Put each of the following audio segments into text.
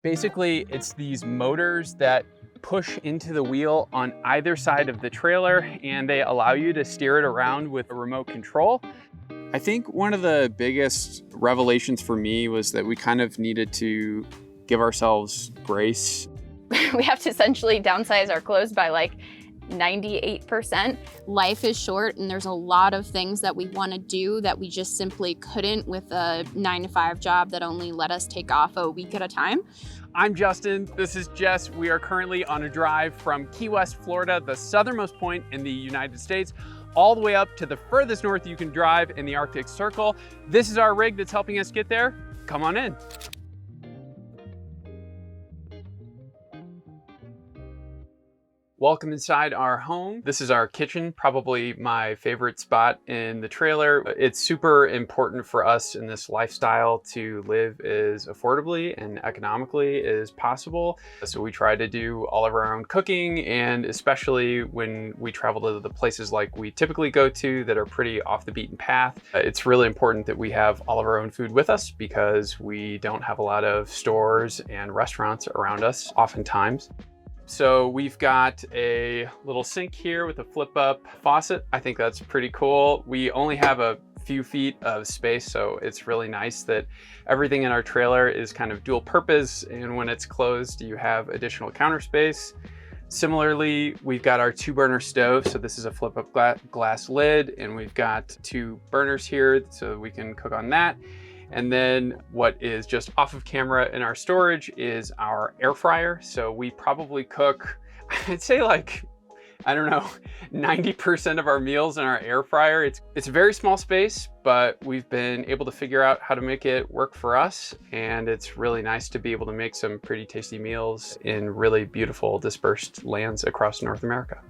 Basically, it's these motors that push into the wheel on either side of the trailer, and they allow you to steer it around with a remote control. I think one of the biggest revelations for me was that we kind of needed to give ourselves grace. We have to essentially downsize our clothes by like 98%. Life is short and there's a lot of things that we want to do that we just simply couldn't with a 9-to-5 job that only let us take off a week at a time. I'm Justin, this is Jess. We are currently on a drive from Key West, Florida, the southernmost point in the United States, all the way up to the furthest north you can drive in the Arctic Circle. This is our rig that's helping us get there. Come on in. Welcome inside our home. This is our kitchen, probably my favorite spot in the trailer. It's super important for us in this lifestyle to live as affordably and economically as possible. So we try to do all of our own cooking, and especially when we travel to the places like we typically go to that are pretty off the beaten path, it's really important that we have all of our own food with us because we don't have a lot of stores and restaurants around us oftentimes. So we've got a little sink here with a flip up faucet. I think that's pretty cool. We only have a few feet of space, so it's really nice that everything in our trailer is kind of dual purpose, and when it's closed, you have additional counter space. Similarly, we've got our 2-burner stove. So this is a flip up glass lid, and we've got 2 burners here so we can cook on that. And then what is just off of camera in our storage is our air fryer. So we probably cook, I'd say like, I don't know, 90% of our meals in our air fryer. It's a very small space, but we've been able to figure out how to make it work for us. And it's really nice to be able to make some pretty tasty meals in really beautiful dispersed lands across North America.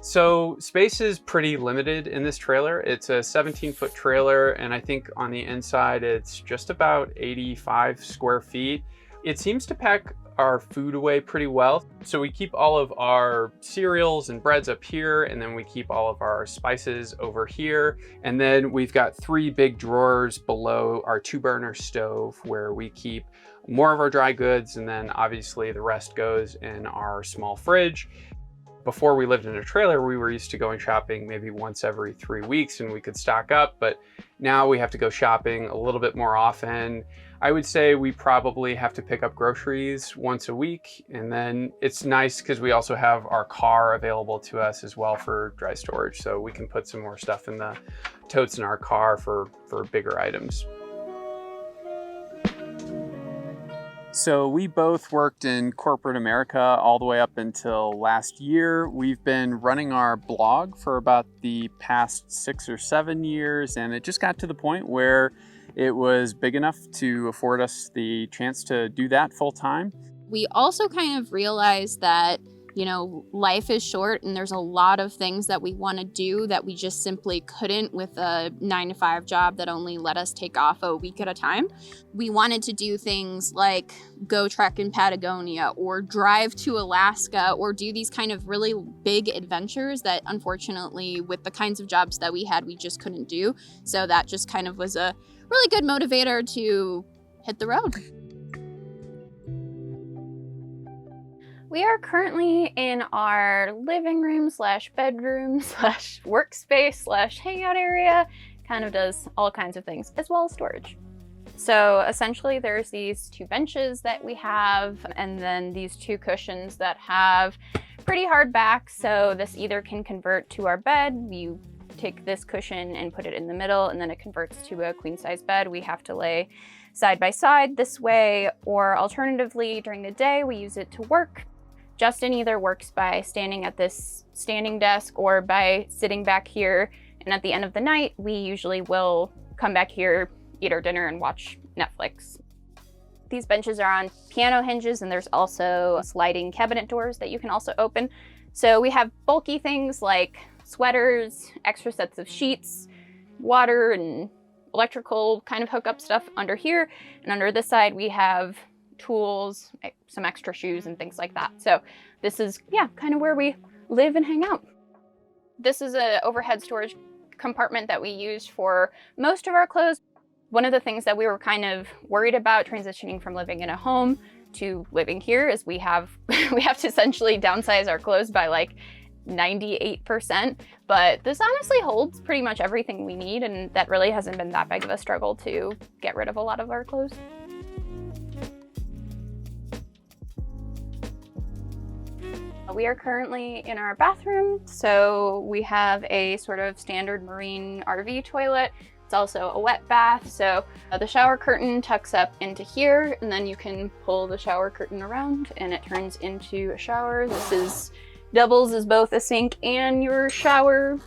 So space is pretty limited in this trailer. It's a 17-foot trailer, and I think on the inside it's just about 85 square feet. It seems to pack our food away pretty well. So we keep all of our cereals and breads up here, and then we keep all of our spices over here. And then we've got 3 big drawers below our 2-burner stove where we keep more of our dry goods, and then obviously the rest goes in our small fridge. Before we lived in a trailer, we were used to going shopping maybe once every 3 weeks and we could stock up, but now we have to go shopping a little bit more often. I would say we probably have to pick up groceries once a week, and then it's nice because we also have our car available to us as well for dry storage, so we can put some more stuff in the totes in our car for bigger items. So we both worked in corporate America all the way up until last year. We've been running our blog for about the past 6 or 7 years, and it just got to the point where it was big enough to afford us the chance to do that full time. We also kind of realized that, you know, life is short and there's a lot of things that we want to do that we just simply couldn't with a 9-to-5 job that only let us take off a week at a time. We wanted to do things like go trek in Patagonia or drive to Alaska or do these kind of really big adventures that unfortunately with the kinds of jobs that we had, we just couldn't do. So that just kind of was a really good motivator to hit the road. We are currently in our living room / bedroom / workspace / hangout area. Kind of does all kinds of things, as well as storage. So essentially there's these 2 benches that we have, and then these 2 cushions that have pretty hard backs. So this either can convert to our bed. You take this cushion and put it in the middle, and then it converts to a queen size bed. We have to lay side by side this way, or alternatively during the day, we use it to work. Justin either works by standing at this standing desk or by sitting back here. And at the end of the night, we usually will come back here, eat our dinner, and watch Netflix. These benches are on piano hinges, and there's also sliding cabinet doors that you can also open. So we have bulky things like sweaters, extra sets of sheets, water, and electrical kind of hookup stuff under here. And under this side, we have tools, some extra shoes and things like that. So this is, kind of where we live and hang out. This is an overhead storage compartment that we used for most of our clothes. One of the things that we were kind of worried about transitioning from living in a home to living here is we have to essentially downsize our clothes by like 98%, but this honestly holds pretty much everything we need, and that really hasn't been that big of a struggle to get rid of a lot of our clothes. We are currently in our bathroom, so we have a sort of standard marine RV toilet. It's also a wet bath, so the shower curtain tucks up into here, and then you can pull the shower curtain around and it turns into a shower. Doubles as both a sink and your shower.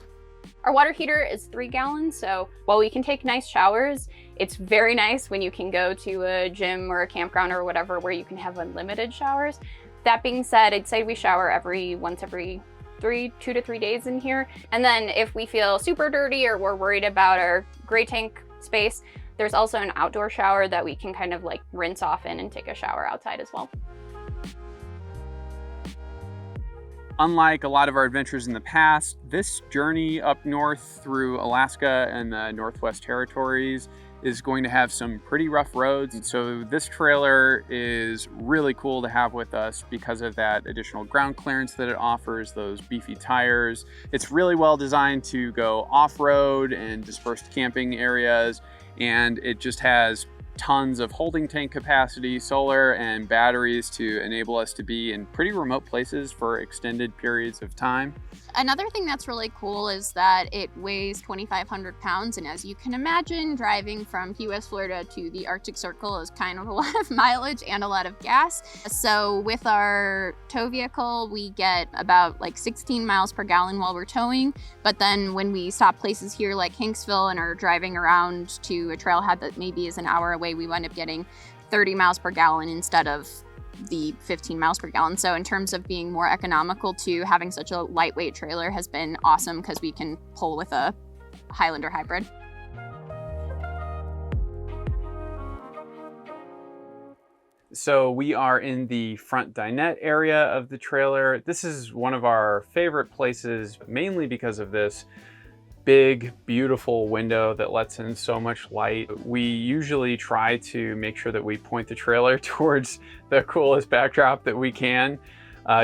Our water heater is 3 gallons, so while we can take nice showers, it's very nice when you can go to a gym or a campground or whatever where you can have unlimited showers. That being said, I'd say we shower once every 2 to 3 days in here. And then if we feel super dirty or we're worried about our gray tank space, there's also an outdoor shower that we can kind of like rinse off in and take a shower outside as well. Unlike a lot of our adventures in the past, this journey up north through Alaska and the Northwest Territories is going to have some pretty rough roads. And so this trailer is really cool to have with us because of that additional ground clearance that it offers, those beefy tires. It's really well designed to go off-road and dispersed camping areas, and it just has tons of holding tank capacity, solar and batteries to enable us to be in pretty remote places for extended periods of time. Another thing that's really cool is that it weighs 2,500 pounds, and as you can imagine, driving from Key West, Florida to the Arctic Circle is kind of a lot of mileage and a lot of gas. So with our tow vehicle, we get about like 16 miles per gallon while we're towing, but then when we stop places here like Hanksville and are driving around to a trailhead that maybe is an hour away, we wind up getting 30 miles per gallon instead of the 15 miles per gallon. So in terms of being more economical too, having such a lightweight trailer has been awesome because we can pull with a Highlander hybrid. So we are in the front dinette area of the trailer. This is one of our favorite places, mainly because of this big, beautiful window that lets in so much light. We usually try to make sure that we point the trailer towards the coolest backdrop that we can,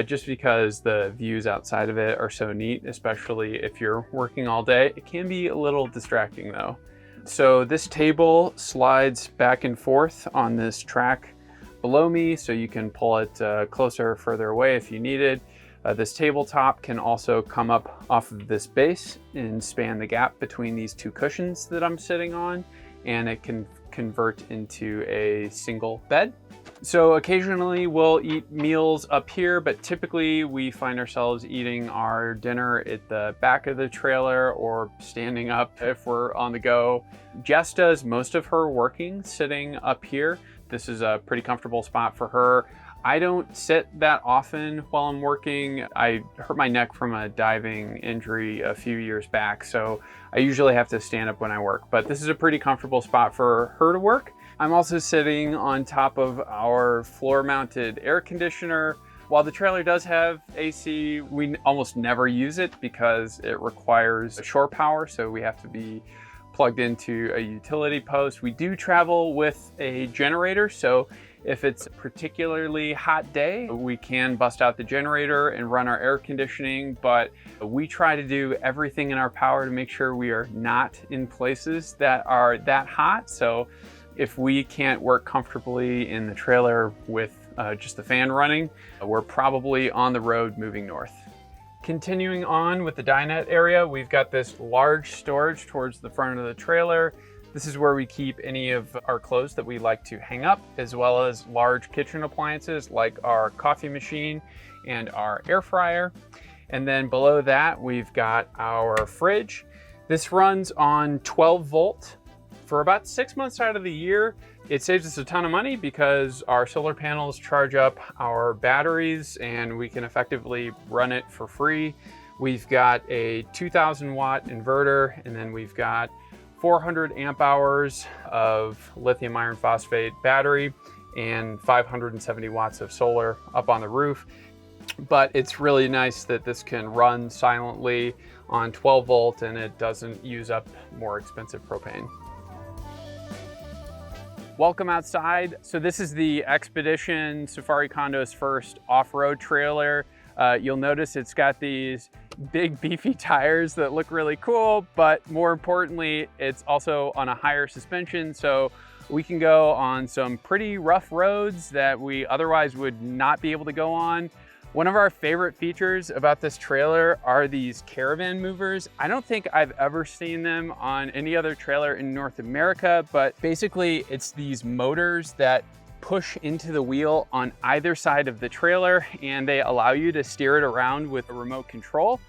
just because the views outside of it are so neat, especially if you're working all day. It can be a little distracting though. So this table slides back and forth on this track below me, so you can pull it closer or further away if you needed. This tabletop can also come up off of this base and span the gap between these 2 cushions that I'm sitting on, and it can convert into a single bed. So occasionally we'll eat meals up here, but typically we find ourselves eating our dinner at the back of the trailer or standing up if we're on the go. Jess does most of her working sitting up here. This is a pretty comfortable spot for her. I don't sit that often while I'm working. I hurt my neck from a diving injury a few years back, so I usually have to stand up when I work, but this is a pretty comfortable spot for her to work. I'm also sitting on top of our floor-mounted air conditioner. While the trailer does have AC, we almost never use it because it requires shore power, so we have to be plugged into a utility post. We do travel with a generator, so if it's a particularly hot day, we can bust out the generator and run our air conditioning, but we try to do everything in our power to make sure we are not in places that are that hot. So if we can't work comfortably in the trailer with just the fan running, we're probably on the road moving north. Continuing on with the dinette area, we've got this large storage towards the front of the trailer. This is where we keep any of our clothes that we like to hang up, as well as large kitchen appliances like our coffee machine and our air fryer. And then below that, we've got our fridge. This runs on 12 volt. For about 6 months out of the year, it saves us a ton of money because our solar panels charge up our batteries and we can effectively run it for free. We've got a 2000 watt inverter, and then we've got 400 amp hours of lithium iron phosphate battery and 570 watts of solar up on the roof. But it's really nice that this can run silently on 12 volt and it doesn't use up more expensive propane. Welcome outside. So this is the Expedition Safari Condo's first off-road trailer. You'll notice it's got these big beefy tires that look really cool, but more importantly, it's also on a higher suspension, so we can go on some pretty rough roads that we otherwise would not be able to go on. One of our favorite features about this trailer are these caravan movers. I don't think I've ever seen them on any other trailer in North America, but basically it's these motors that push into the wheel on either side of the trailer, and they allow you to steer it around with a remote control.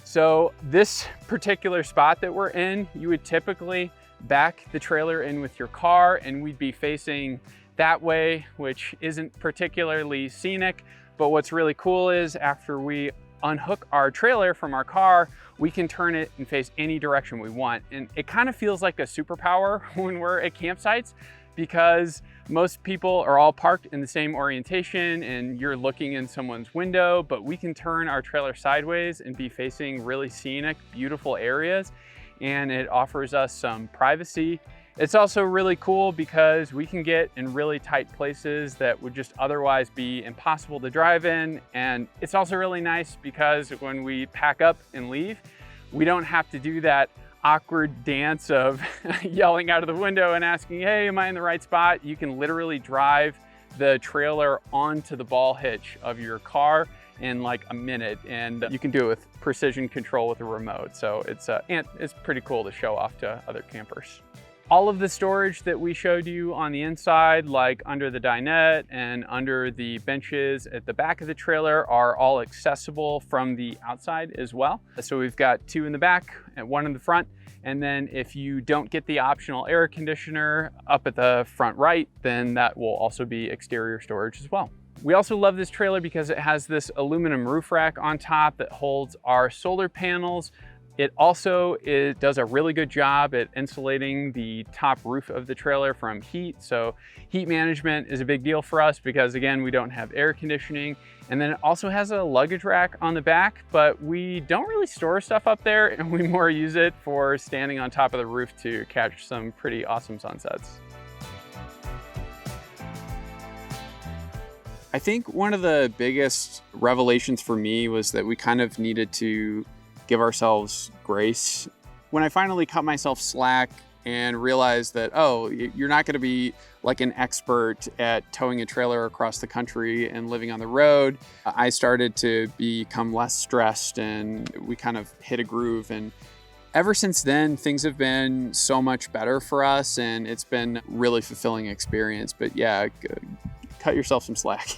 So this particular spot that we're in, you would typically back the trailer in with your car and we'd be facing that way, which isn't particularly scenic. But what's really cool is after we unhook our trailer from our car, we can turn it and face any direction we want. And it kind of feels like a superpower when we're at campsites, because most people are all parked in the same orientation and you're looking in someone's window, but we can turn our trailer sideways and be facing really scenic, beautiful areas, and it offers us some privacy. It's also really cool because we can get in really tight places that would just otherwise be impossible to drive in. And it's also really nice because when we pack up and leave, we don't have to do that awkward dance of yelling out of the window and asking, hey, am I in the right spot? You can literally drive the trailer onto the ball hitch of your car in like a minute, and you can do it with precision control with a remote. So it's pretty cool to show off to other campers. All of the storage that we showed you on the inside, like under the dinette and under the benches at the back of the trailer, are all accessible from the outside as well. So we've got 2 in the back and 1 in the front. And then if you don't get the optional air conditioner up at the front right, then that will also be exterior storage as well. We also love this trailer because it has this aluminum roof rack on top that holds our solar panels. It also does a really good job at insulating the top roof of the trailer from heat. So heat management is a big deal for us because, again, we don't have air conditioning. And then it also has a luggage rack on the back, but we don't really store stuff up there, and we more use it for standing on top of the roof to catch some pretty awesome sunsets. I think one of the biggest revelations for me was that we kind of needed to give ourselves grace. When I finally cut myself slack and realized that, oh, you're not going to be like an expert at towing a trailer across the country and living on the road, I started to become less stressed, and we kind of hit a groove. And ever since then, things have been so much better for us, and it's been a really fulfilling experience. But yeah, cut yourself some slack.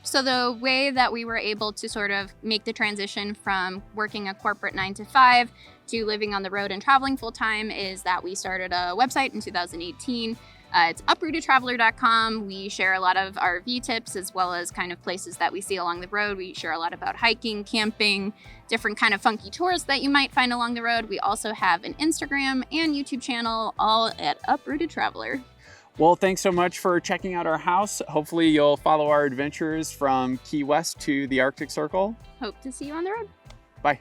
So the way that we were able to sort of make the transition from working a corporate 9 to 5 to living on the road and traveling full time is that we started a website in 2018. It's uprootedtraveler.com. We share a lot of RV tips as well as kind of places that we see along the road. We share a lot about hiking, camping, different kind of funky tours that you might find along the road. We also have an Instagram and YouTube channel, all at Uprooted Traveler. Well, thanks so much for checking out our house. Hopefully you'll follow our adventures from Key West to the Arctic Circle. Hope to see you on the road. Bye.